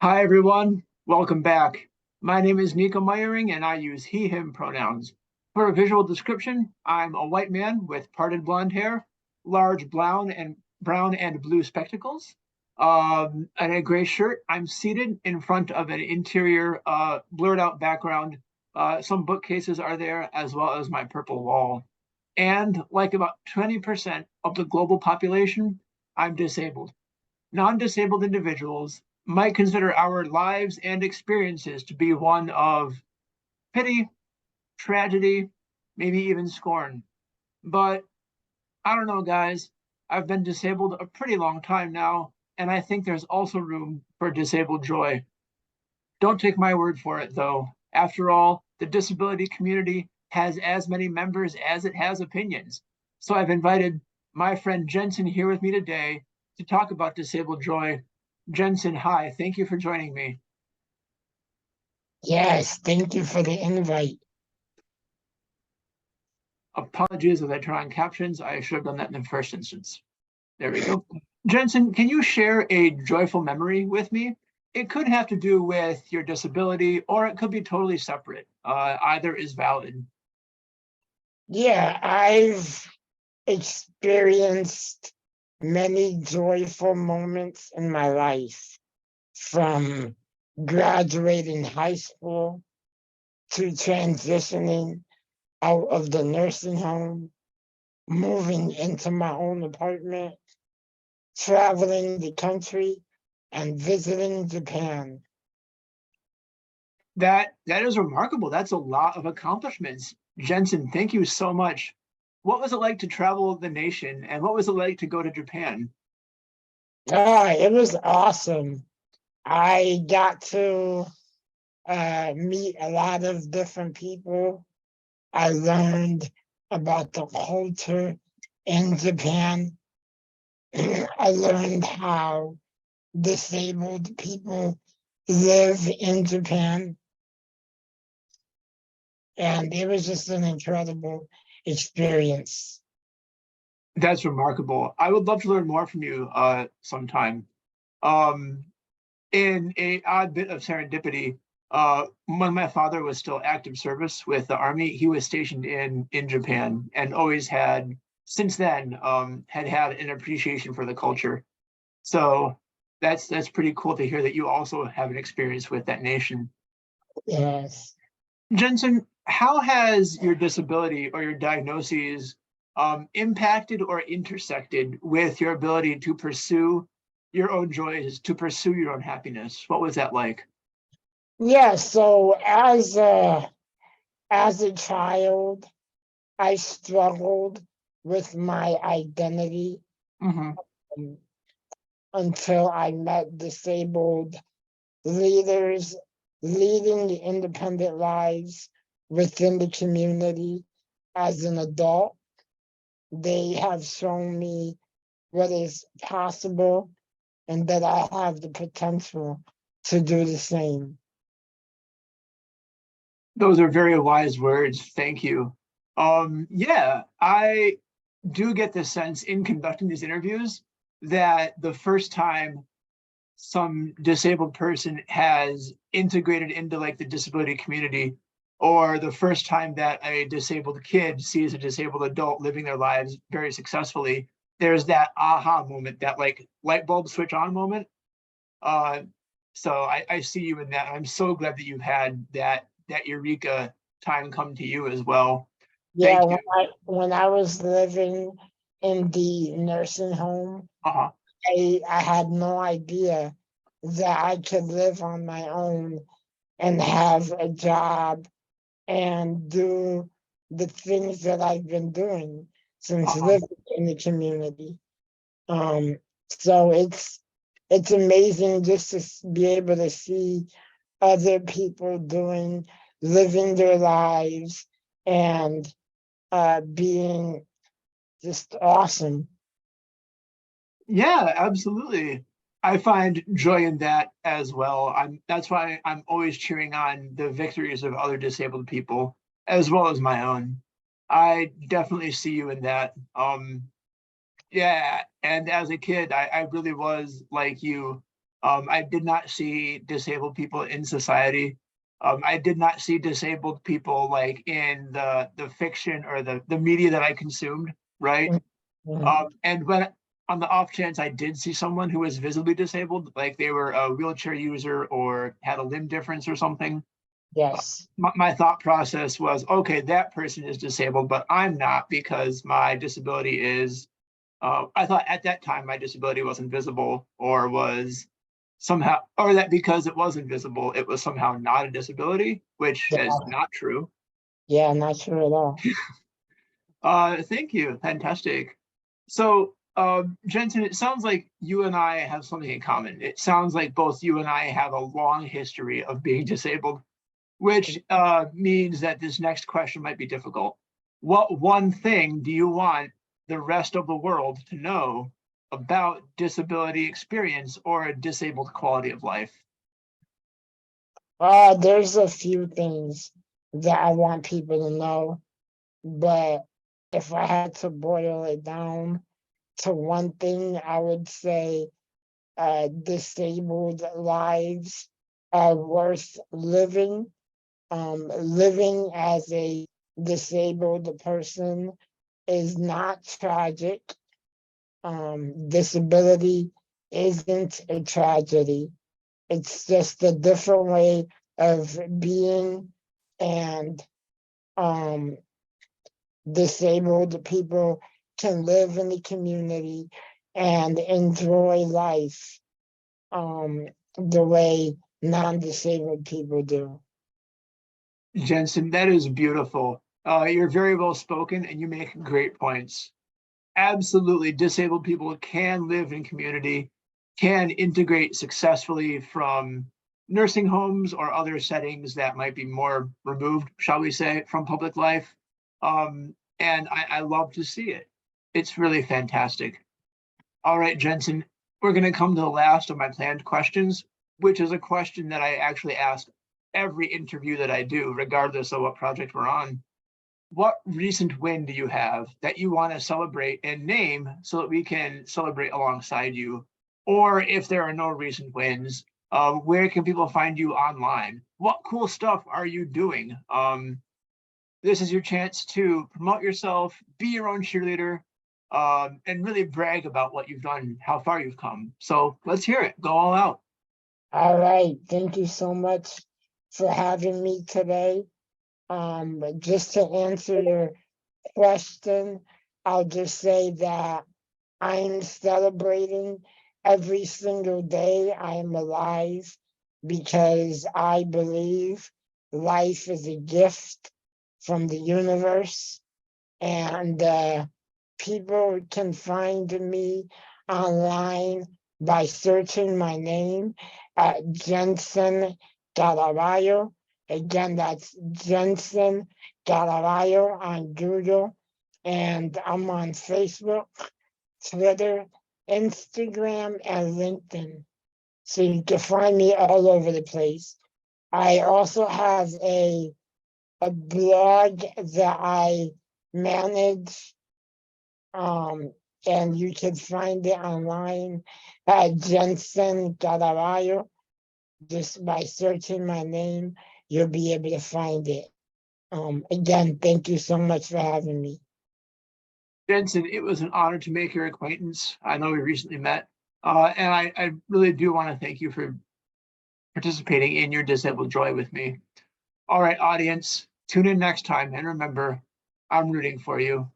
Hi, everyone. Welcome back. My name is Nico and I use he, him pronouns. For a visual description, I'm a white man with parted blonde hair, large brown and blue spectacles, and a gray shirt. I'm seated in front of an interior, blurred out background. Some bookcases are there, as well as my purple wall. And like about 20% of the global population, I'm disabled. Non-disabled individuals might consider our lives and experiences to be one of pity, tragedy, maybe even scorn. But I don't know, guys. I've been disabled a pretty long time now, and I think there's also room for disabled joy. Don't take my word for it, though. After all, the disability community has as many members as it has opinions. So I've invited my friend Jensen here with me today to talk about disabled joy. Jensen, hi, thank you for joining me. Yes, thank you for the invite. Apologies if I turn on captions. I should have done that in the first instance. There we go. Jensen, can you share a joyful memory with me? It could have to do with your disability, or it could be totally separate. Either is valid. Yeah, I've experienced many joyful moments in my life, from graduating high school to transitioning out of the nursing home, moving into my own apartment, traveling the country, and visiting Japan. That is remarkable. That's a lot of accomplishments. Jensen, thank you so much. What was it like to travel the nation, and what was it like to go to Japan? It was awesome. I got to meet a lot of different people. I learned about the culture in Japan. I learned how disabled people live in Japan. And it was just an incredible experience. That's remarkable. I would love to learn more from you sometime. Um, in a odd bit of serendipity, when my father was still active service with the army, he was stationed in Japan and always had since then had an appreciation for the culture. So that's pretty cool to hear that you also have an experience with that nation. Yes. Jensen, how has your disability or your diagnoses impacted or intersected with your ability to pursue your own joys, to pursue your own happiness? What was that like? Yeah, so as a child, I struggled with my identity Mhm. um, until I met disabled leaders leading the independent lives within the community as an adult. They have shown me what is possible and that I have the potential to do the same. Those are very wise words. Thank you. Yeah, I do get the sense in conducting these interviews that the first time some disabled person has integrated into like the disability community, or the first time that a disabled kid sees a disabled adult living their lives very successfully, there's that aha moment, that like light bulb switch on moment. uh so I see you in that. I'm so glad that you've had that eureka time come to you as well. Yeah, Thank when you. I was living in the nursing home, Uh-huh. I had no idea that I could live on my own and have a job and do the things that I've been doing since Uh-huh. living in the community. So it's amazing just to be able to see other people living their lives and being just awesome. Yeah, absolutely. I find joy in that as well. That's why I'm always cheering on the victories of other disabled people as well as my own. I definitely see you in that. Yeah, and as a kid, I really was like you. I did not see disabled people in society. I did not see disabled people like in the fiction or the media that I consumed, right? Mhm. And when on the off chance I did see someone who was visibly disabled, like they were a wheelchair user or had a limb difference or something, Yes. my thought process was, okay, that person is disabled, but I'm not because my disability is, I thought at that time my disability was invisible or was somehow, or that because it was invisible, it was somehow not a disability, which is Yeah. not true. Yeah, not sure at all. Thank you. Fantastic. So, Jensen, it sounds like you and I have something in common. It sounds like both you and I have a long history of being disabled, which means that this next question might be difficult. What one thing do you want the rest of the world to know about disability experience or a disabled quality of life? There's a few things that I want people to know, but if I had to boil it down to one thing, I would say disabled lives are worth living. Living as a disabled person is not tragic. Disability isn't a tragedy. It's just a different way of being, and um, disabled people can live in the community and enjoy life the way non-disabled people do. Jensen, that is beautiful. You're very well spoken and you make great points. Absolutely, disabled people can live in community, can integrate successfully from nursing homes or other settings that might be more removed, shall we say, from public life. And I love to see it. It's really fantastic. All right, Jensen, we're going to come to the last of my planned questions, which is a question that I actually ask every interview that I do, regardless of what project we're on. What recent win do you have that you want to celebrate and name so that we can celebrate alongside you? Or if there are no recent wins, where can people find you online? What cool stuff are you doing? This is your chance to promote yourself, be your own cheerleader, and really brag about what you've done, how far you've come. So let's hear it. Go all out. All right, thank you so much for having me today. Just to answer your question, I'll just say that I'm celebrating every single day I am alive because I believe life is a gift from the universe, and people can find me online by searching my name at Jensen Galavayo. Again, that's Jensen Galavayo on Google, and I'm on Facebook, Twitter, Instagram, and LinkedIn. So you can find me all over the place. I also have a blog that I manage, um, and you can find it online at Jensen Galavayo. Just by searching my name, you'll be able to find it. Again, thank you so much for having me. Jensen, it was an honor to make your acquaintance. I know we recently met, and I really do want to thank you for participating in your disabled joy with me. All right, audience, tune in next time, and remember, I'm rooting for you.